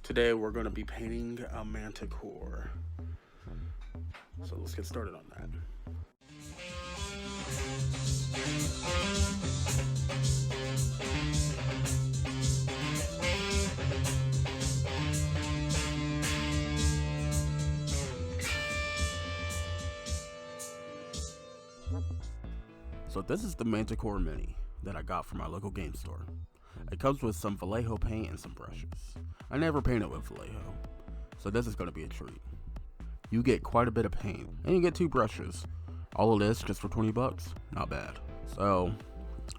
Today we're going to be painting a Manticore. So let's get started on that. So this is the Manticore Mini that I got from my local game store. It comes with some Vallejo paint and some brushes. I never painted with Vallejo, so this is going to be a treat. You get quite a bit of paint, and you get 2 brushes. All of this just for 20 bucks? Not bad. So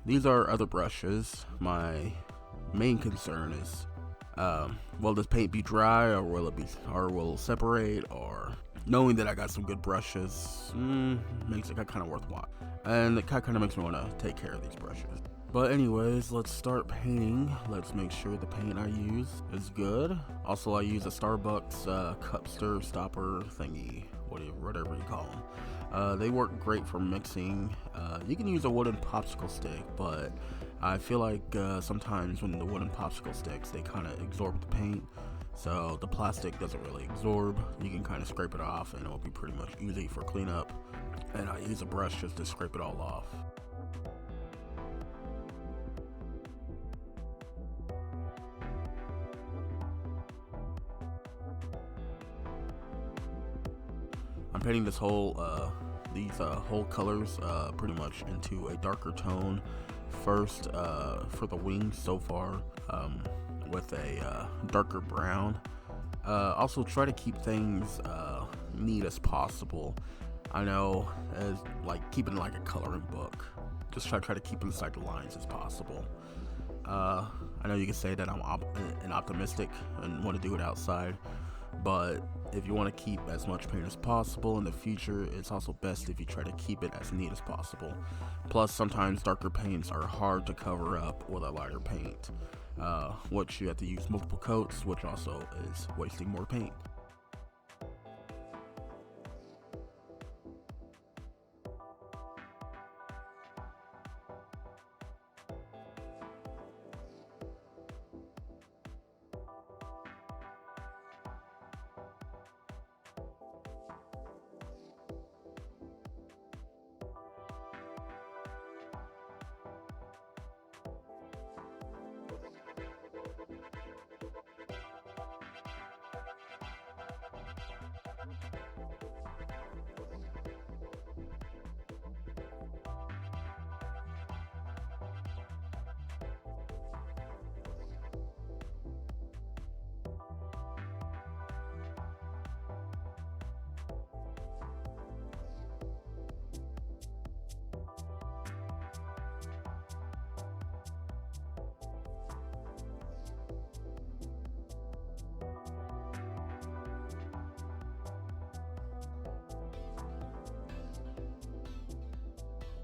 these are other brushes. My main concern is, will this paint be dry, or will it separate, or knowing that I got some good brushes makes it kind of worthwhile, and it kind of makes me want to take care of these brushes. But anyways, let's start painting. Let's make sure the paint I use is good. Also, I use a Starbucks cup stir stopper thingy, whatever you call them. They work great for mixing. You can use a wooden popsicle stick, but I feel like sometimes when the wooden popsicle sticks, they kind of absorb the paint. So the plastic doesn't really absorb. You can kind of scrape it off and it'll be pretty much easy for cleanup. And I use a brush just to scrape it all off. I'm painting these whole colors pretty much into a darker tone first for the wings so far, with a darker brown. Also try to keep things neat as possible. I know, as like keeping like a coloring book. Just try to keep inside the lines as possible. I know you can say that I'm an optimistic and want to do it outside, but if you want to keep as much paint as possible in the future, it's also best if you try to keep it as neat as possible. Plus, sometimes darker paints are hard to cover up with a lighter paint, which you have to use multiple coats, which also is wasting more paint.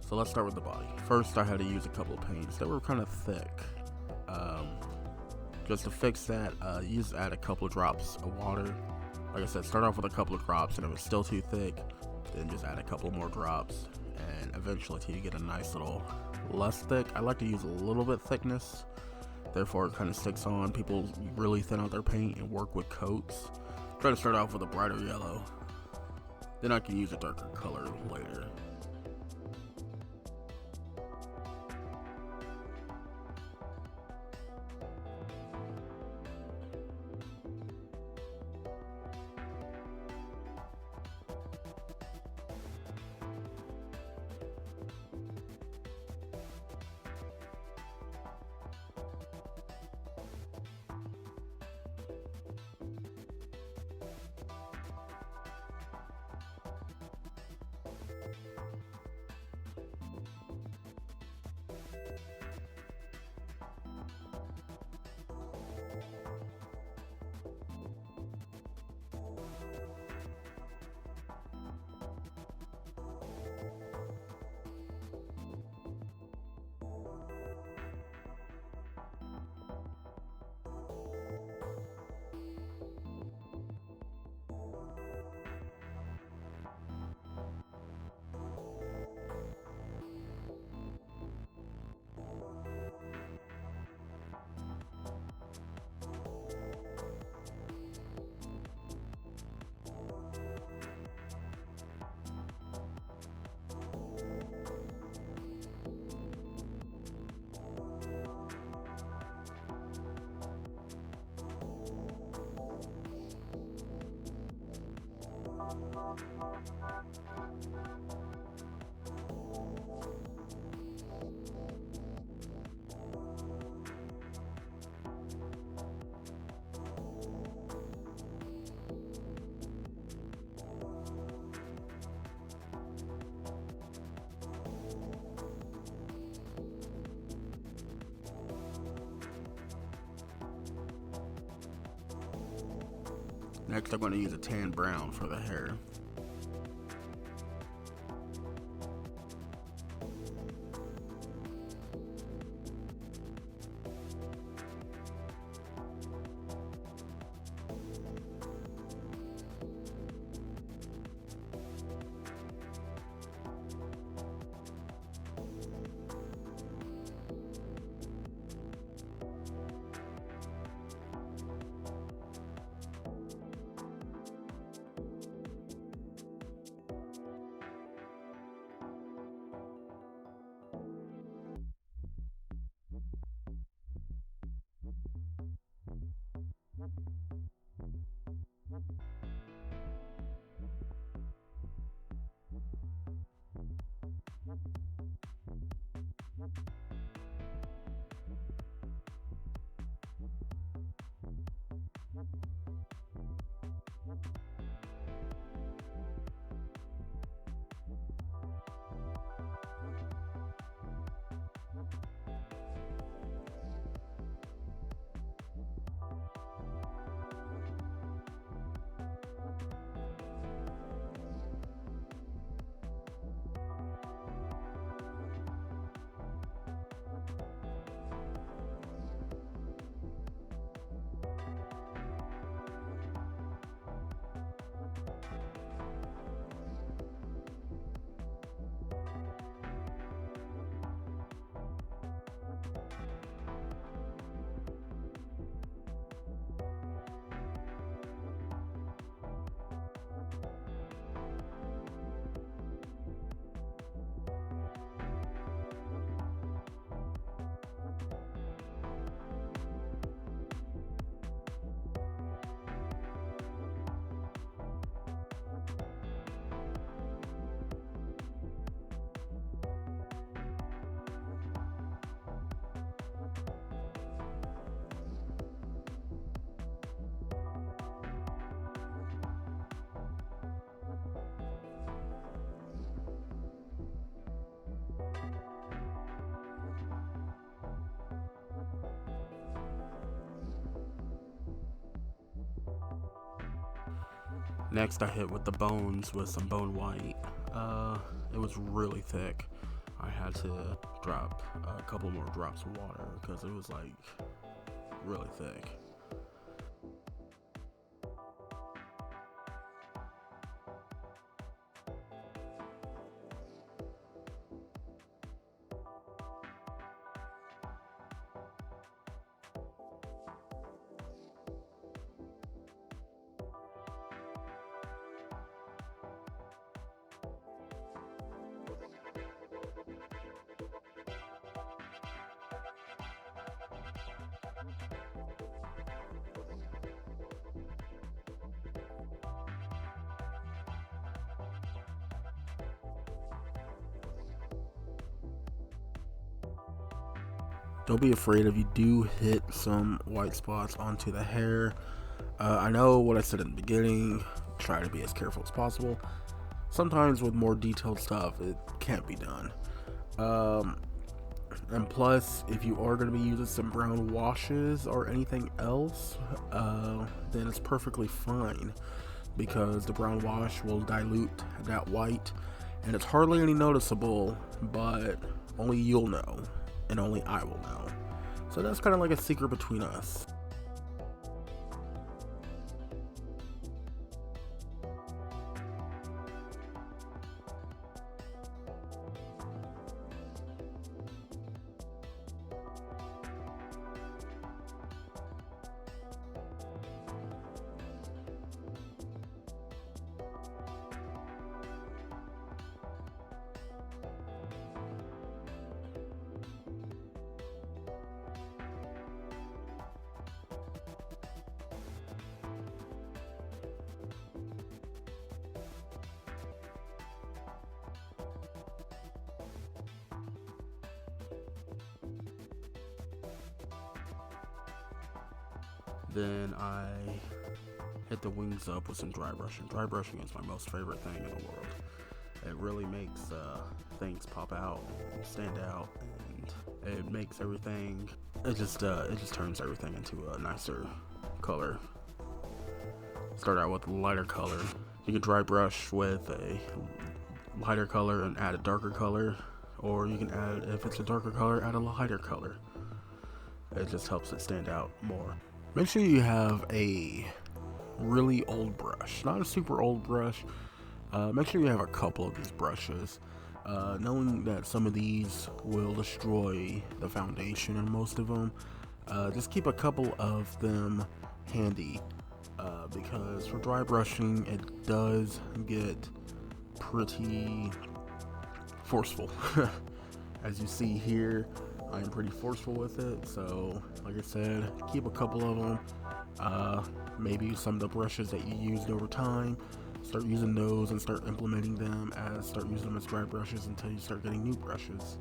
So let's start with the body. First, I had to use a couple of paints that were kind of thick. Just to fix that, you just add a couple of drops of water. Like I said, start off with a couple of drops, and if it's still too thick, then just add a couple more drops, and eventually till you get a nice little less thick. I like to use a little bit thickness, therefore it kind of sticks on. People really thin out their paint and work with coats. Try to start off with a brighter yellow, then I can use a darker color later. Next, I'm going to use a tan brown for the hair. Next, I hit with the bones with some bone white. It was really thick. I had to drop a couple more drops of water because it was like really thick. Don't be afraid if you do hit some white spots onto the hair. I know what I said in the beginning, try to be as careful as possible. Sometimes with more detailed stuff, it can't be done. And plus, if you are going to be using some brown washes or anything else, then it's perfectly fine because the brown wash will dilute that white and it's hardly any noticeable, but only you'll know and only I will know. So that's kind of like a secret between us. Then I hit the wings up with some dry brushing. Dry brushing is my most favorite thing in the world. It really makes things pop out and stand out, and it makes everything. It just turns everything into a nicer color. Start out with a lighter color. You can dry brush with a lighter color and add a darker color, or you can add, if it's a darker color, add a lighter color. It just helps it stand out more. Make sure you have a really old brush, not a super old brush. Make sure you have a couple of these brushes. Knowing that some of these will destroy the foundation in most of them, just keep a couple of them handy, because for dry brushing it does get pretty forceful. As you see here, I'm pretty forceful with it, so like I said, keep a couple of them. Maybe some of the brushes that you used over time, start using those and start implementing them start using them as dry brushes until you start getting new brushes.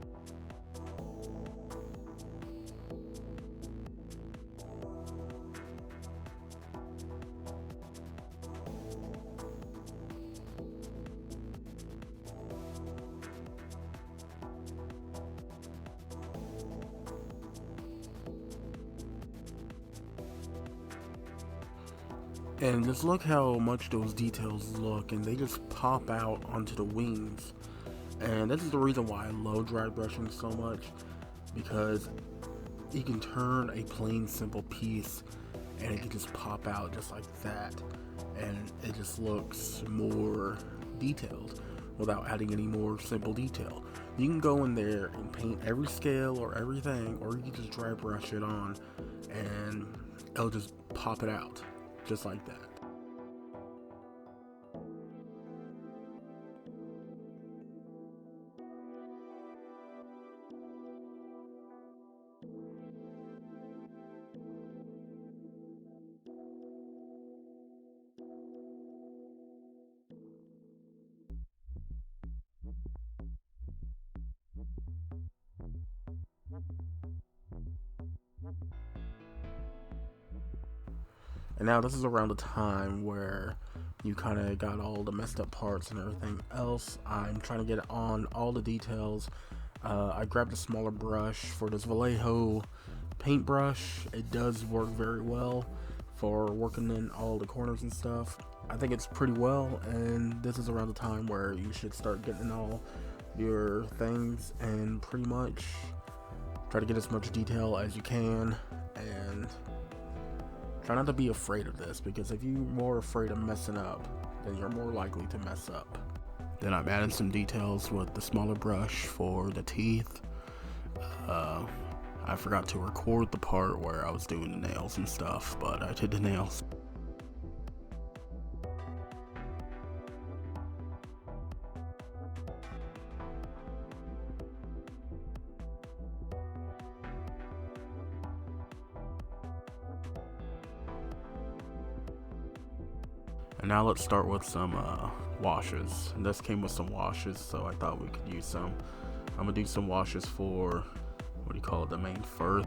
And just look how much those details look, and they just pop out onto the wings. And this is the reason why I love dry brushing so much, because you can turn a plain simple piece and it can just pop out just like that, and it just looks more detailed without adding any more simple detail. You can go in there and paint every scale or everything, or you can just dry brush it on and it'll just pop it out just like that. And now this is around the time where you kind of got all the messed up parts and everything else. I'm trying to get on all the details. I grabbed a smaller brush for this Vallejo paintbrush. It does work very well for working in all the corners and stuff. I think it's pretty well, and this is around the time where you should start getting all your things and pretty much try to get as much detail as you can, and try not to be afraid of this, because if you're more afraid of messing up, then you're more likely to mess up. Then I'm adding some details with the smaller brush for the teeth. I forgot to record the part where I was doing the nails and stuff, but I did the nails. And now let's start with some washes. And this came with some washes, so I thought we could use some. I'm gonna do some washes for, what do you call it, the main fur.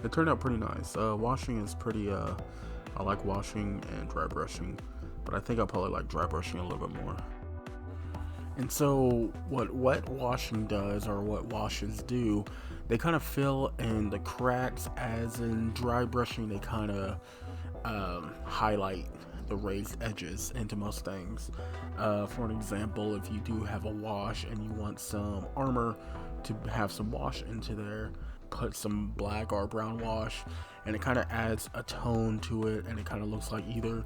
It turned out pretty nice. Washing is pretty, I like washing and dry brushing, but I think I'll probably like dry brushing a little bit more. And so what wet washing does, or what washes do, they kind of fill in the cracks, as in dry brushing they kind of highlight the raised edges into most things. For an example, if you do have a wash and you want some armor to have some wash into there, put some black or brown wash, and it kind of adds a tone to it, and it kind of looks like either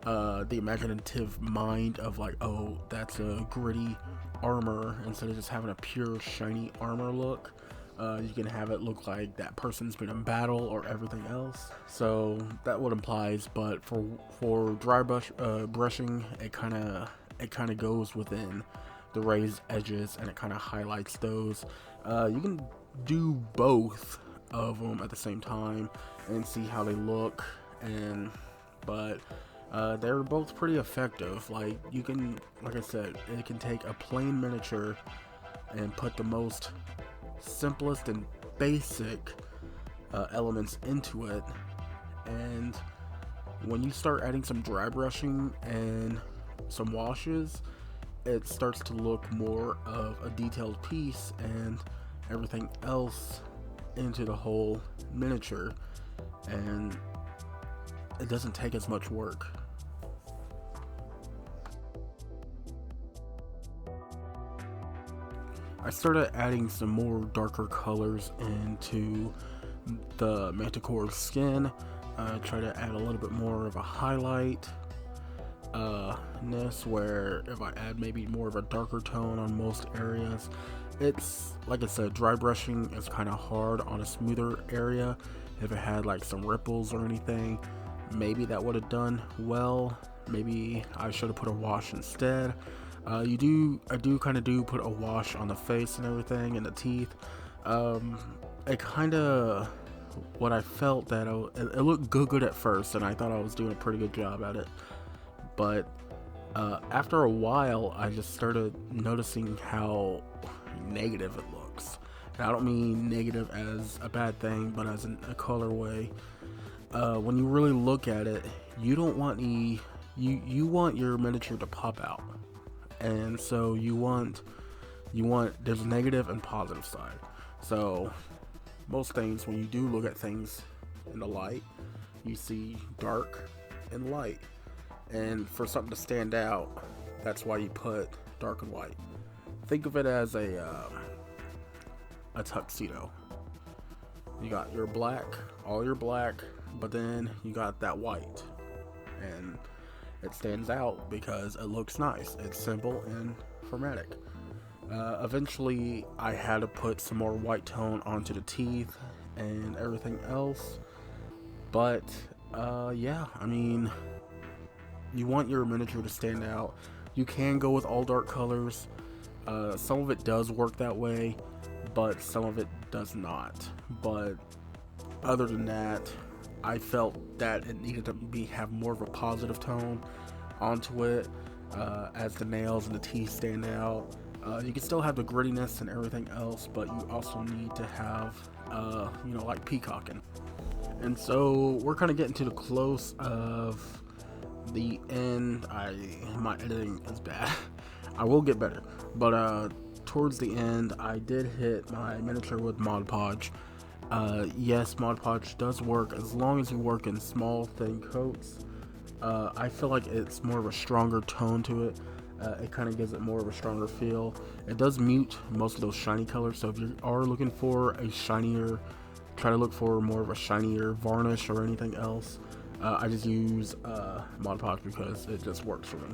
the imaginative mind of like, oh, that's a gritty armor, instead of just having a pure shiny armor look. You can have it look like that person's been in battle or everything else. So that what implies, but for dry brushing, it kind of goes within the raised edges, and it kind of highlights those. You can do both of them at the same time and see how they look, but they're both pretty effective. Like, you can, like I said, it can take a plain miniature and put the most simplest and basic elements into it, and when you start adding some dry brushing and some washes, it starts to look more of a detailed piece and everything else into the whole miniature, and it doesn't take as much work. I started adding some more darker colors into the Manticore skin. Try to add a little bit more of a highlight ness, where if I add maybe more of a darker tone on most areas, it's like I said, dry brushing is kind of hard on a smoother area. If it had like some ripples or anything, maybe that would have done well. Maybe I should have put a wash instead. I do kind of do put a wash on the face and everything, and the teeth. It kind of, what I felt that it looked good at first, and I thought I was doing a pretty good job at it. But after a while, I just started noticing how negative it looks. And I don't mean negative as a bad thing, but as in a color way. When you really look at it, you don't want you want your miniature to pop out, and so you want there's negative and positive side. So most things, when you do look at things in the light, you see dark and light, and for something to stand out, that's why you put dark and white. Think of it as a tuxedo. You got your black, all your black, but then you got that white, and it stands out because it looks nice. It's simple and dramatic. Eventually, I had to put some more white tone onto the teeth and everything else. But yeah, I mean, you want your miniature to stand out. You can go with all dark colors. Some of it does work that way, but some of it does not. But other than that, I felt that it needed to have more of a positive tone onto it, as the nails and the teeth stand out. You can still have the grittiness and everything else, but you also need to have, like peacocking. And so we're kind of getting to the close of the end. My editing is bad. I will get better, but towards the end, I did hit my miniature with Mod Podge. Yes, Mod Podge does work as long as you work in small, thin coats. I feel like it's more of a stronger tone to it. It kind of gives it more of a stronger feel. It does mute most of those shiny colors, so if you are looking for a shinier, try to look for more of a shinier varnish or anything else. I just use Mod Podge because it just works for me.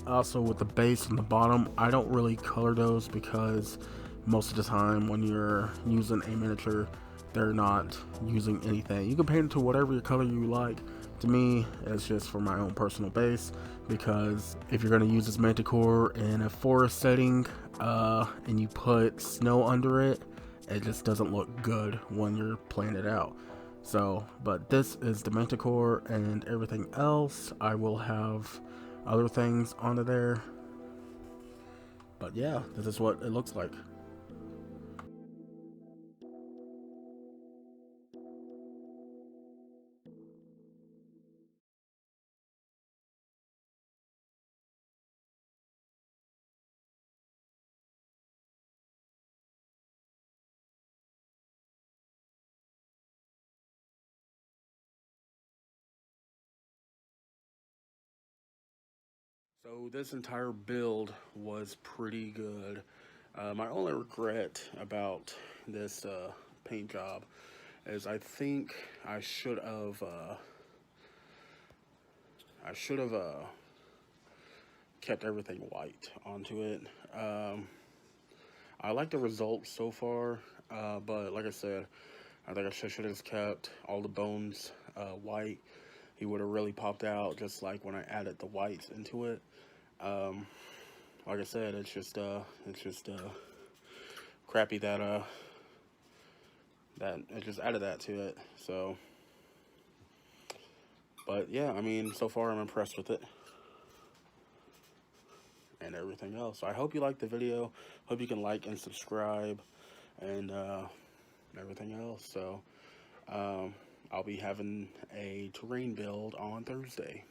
Also, with the base and the bottom, I don't really color those because most of the time when you're using a miniature, they're not using anything. You can paint it to whatever your color you like. To me, it's just for my own personal base, because if you're going to use this Manticore in a forest setting and you put snow under it, it just doesn't look good when you're playing it out. So, but this is the Manticore, and everything else I will have other things onto there. But yeah, this is what it looks like. So this entire build was pretty good. My only regret about this paint job is I think I should have kept everything white onto it. I like the results so far, but like I said, I think I should have just kept all the bones white. He would have really popped out, just like when I added the whites into it. Um, like I said, it's just crappy that that it just added that to it. So, but yeah, I mean, so far I'm impressed with it and everything else. So I hope you liked the video. Hope you can like and subscribe and everything else. So I'll be having a terrain build on Thursday.